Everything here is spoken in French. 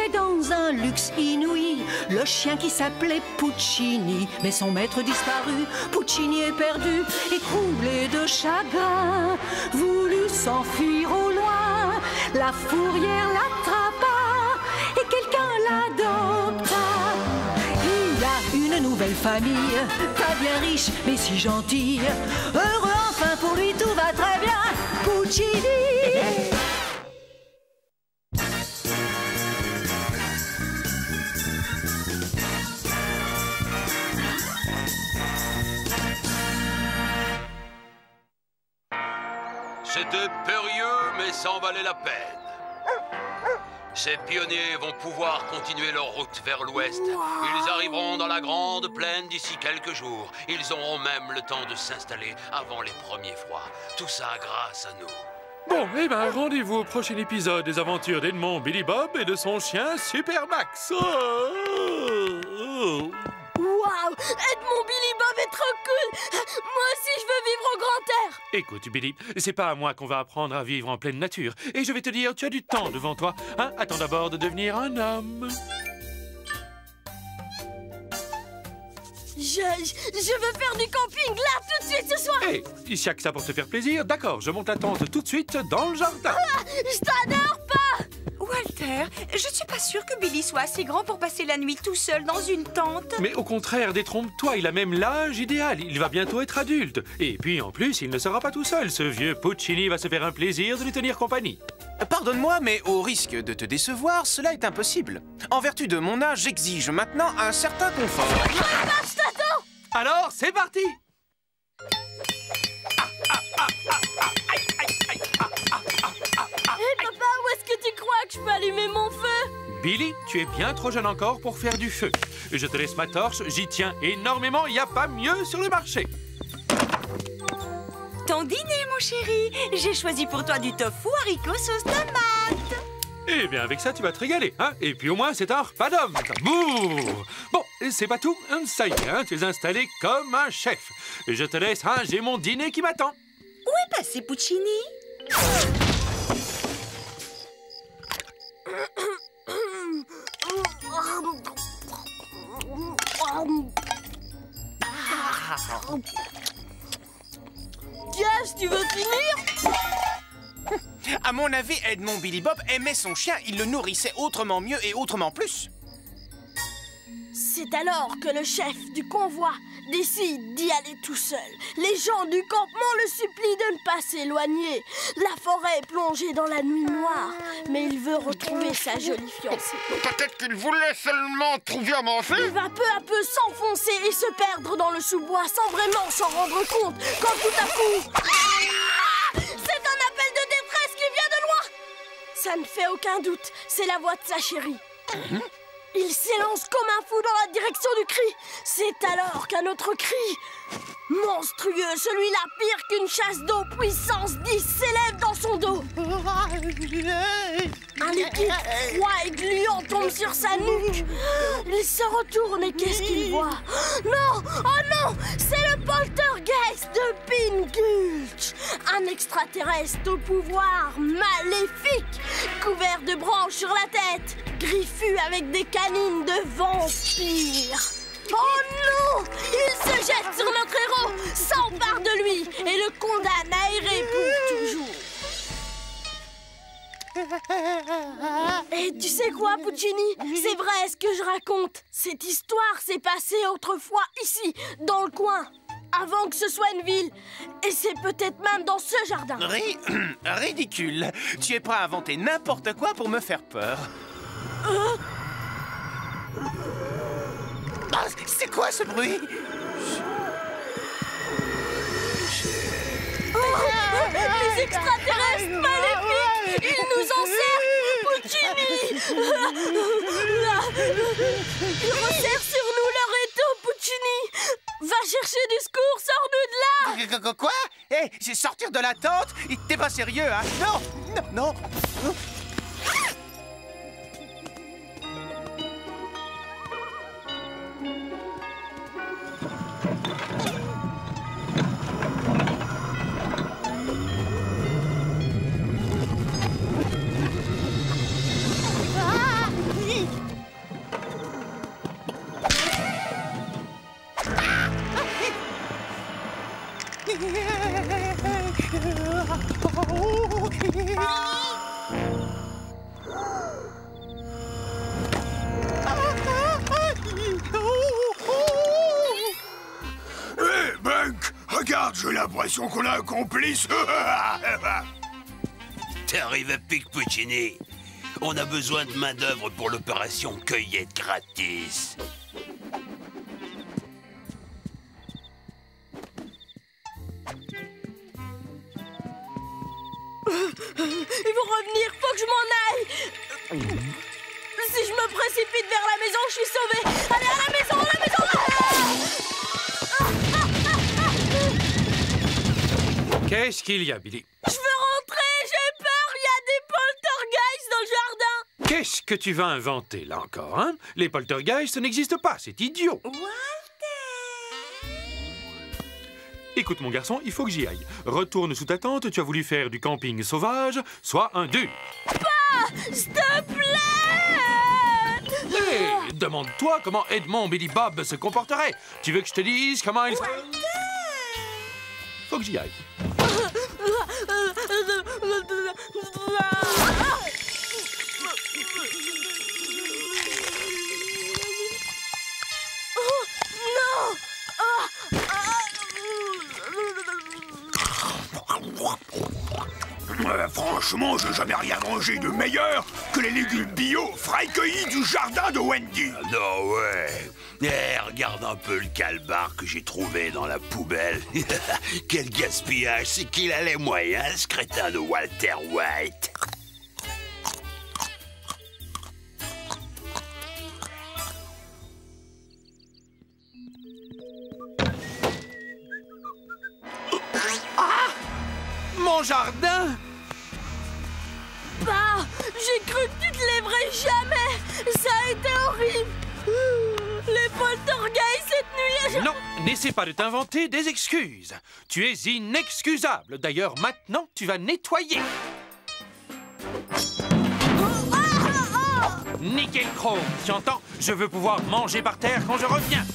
vivait dans un luxe inouï, le chien qui s'appelait Puccini. Mais son maître disparu, Puccini est perdu, écroulé de chagrin, voulut s'enfuir au loin, la fourrière l'attrapa et quelqu'un l'adopta. Il a une nouvelle famille, pas bien riche mais si gentille, heureux enfin pour lui tout va très bien, Puccini. C'était périlleux, mais ça en valait la peine. Ces pionniers vont pouvoir continuer leur route vers l'ouest. Ils arriveront dans la grande plaine d'ici quelques jours. Ils auront même le temps de s'installer avant les premiers froids. Tout ça grâce à nous. Bon, eh ben, rendez-vous au prochain épisode des aventures d'Edmond Billy Bob et de son chien Super Max. Waouh! Edmond Billy Bob est trop cool! Moi aussi, je veux vivre au grand air! Écoute, Billy, c'est pas à moi qu'on va apprendre à vivre en pleine nature. Et je vais te dire, tu as du temps devant toi. Hein? Attends d'abord de devenir un homme. Je veux faire du camping là, tout de suite ce soir! Hé, il y a que ça pour te faire plaisir. D'accord, je monte la tente tout de suite dans le jardin. Ah, je t'adore pas! Walter, je suis pas sûre que Billy soit assez grand pour passer la nuit tout seul dans une tente. Mais au contraire, détrompe-toi, il a même l'âge idéal. Il va bientôt être adulte. Et puis en plus, il ne sera pas tout seul. Ce vieux Puccini va se faire un plaisir de lui tenir compagnie. Pardonne-moi, mais au risque de te décevoir, cela est impossible. En vertu de mon âge, j'exige maintenant un certain confort. Je t'attends! Alors, c'est parti! Hé papa, où est-ce que tu crois que je peux allumer mon feu? Billy, tu es bien trop jeune encore pour faire du feu. Je te laisse ma torche, j'y tiens énormément, il n'y a pas mieux sur le marché. Ton dîner, mon chéri. J'ai choisi pour toi du tofu haricot sauce tomate. Eh bien, avec ça, tu vas te régaler, hein? Et puis au moins, c'est un repas d'homme. Bouh! Bon, c'est pas tout. Ça y est, hein, tu es installé comme un chef. Je te laisse, hein, j'ai mon dîner qui m'attend. Où est passé Puccini? Qu'est-ce que tu veux finir? À mon avis, Edmond Billy Bob aimait son chien. Il le nourrissait autrement mieux et autrement plus. C'est alors que le chef du convoi décide d'y aller tout seul. Les gens du campement le supplient de ne pas s'éloigner. La forêt est plongée dans la nuit noire, mais il veut retrouver sa jolie fiancée. Peut-être qu'il voulait seulement trouver à manger. Il va peu à peu s'enfoncer et se perdre dans le sous-bois sans vraiment s'en rendre compte. Quand tout à coup... C'est un appel de détresse qui vient de loin. Ça ne fait aucun doute, c'est la voix de sa chérie. Il s'élance comme un fou dans la direction du cri. C'est alors qu'un autre cri, monstrueux, celui-là pire qu'une chasse d'eau, puissance 10, s'élève dans son dos. Un liquide froid et gluant tombe sur sa nuque. Il se retourne et qu'est-ce qu'il voit? Non! Oh non! C'est le poltergeist de Pin Gulch! Un extraterrestre au pouvoir maléfique, couvert de branches sur la tête, griffu avec des canines de vampire. Oh non! Il se jette sur notre héros, s'empare de lui et le condamne à errer pour toujours. Et tu sais quoi, Puccini? C'est vrai ce que je raconte. Cette histoire s'est passée autrefois ici, dans le coin, avant que ce soit une ville. Et c'est peut-être même dans ce jardin. Ridicule. Tu es prêt à inventer n'importe quoi pour me faire peur. Ah, c'est quoi ce bruit? Les extraterrestres maléfiques! Ils nous encerclent! Puccini! Ils resserrent sur nous leur étau, Puccini! Va chercher du secours, sors-nous de là! Quoi? Hé, c'est sortir de la tente? T'es pas sérieux, hein? Non! Non! Non! j'ai l'impression qu'on a un complice. T'arrives à pic, Puccini. On a besoin de main-d'œuvre pour l'opération cueillette gratis. Ils vont revenir, faut que je m'en aille. Si je me précipite vers la maison, je suis sauvée. Allez, à la maison, à la maison. Qu'est-ce qu'il y a, Billy? Je veux rentrer, j'ai peur. Il y a des poltergeists dans le jardin. Qu'est-ce que tu vas inventer, là, encore, hein? Les poltergeists n'existent pas, c'est idiot. Écoute, mon garçon, il faut que j'y aille. Retourne sous ta tente, tu as voulu faire du camping sauvage, soit un dû. Pas, s'il te plaît. Hé, demande-toi comment Edmond Billy Bob se comporterait. Tu veux que je te dise comment il... Faut que j'y aille. Franchement, j'ai jamais rien mangé de meilleur que les légumes bio frais cueillis du jardin de Wendy. Non, ouais. Regarde un peu le calbar que j'ai trouvé dans la poubelle. Quel gaspillage, c'est qu'il a les moyens, ce crétin de Walter White. Mon jardin? Bah, j'ai cru que tu te lèverais jamais. Ça a été horrible. Les poltergeists cette nuit. Non, n'essaie pas de t'inventer des excuses. Tu es inexcusable. D'ailleurs, maintenant, tu vas nettoyer. Nickel chrome, tu entends? Je veux pouvoir manger par terre quand je reviens.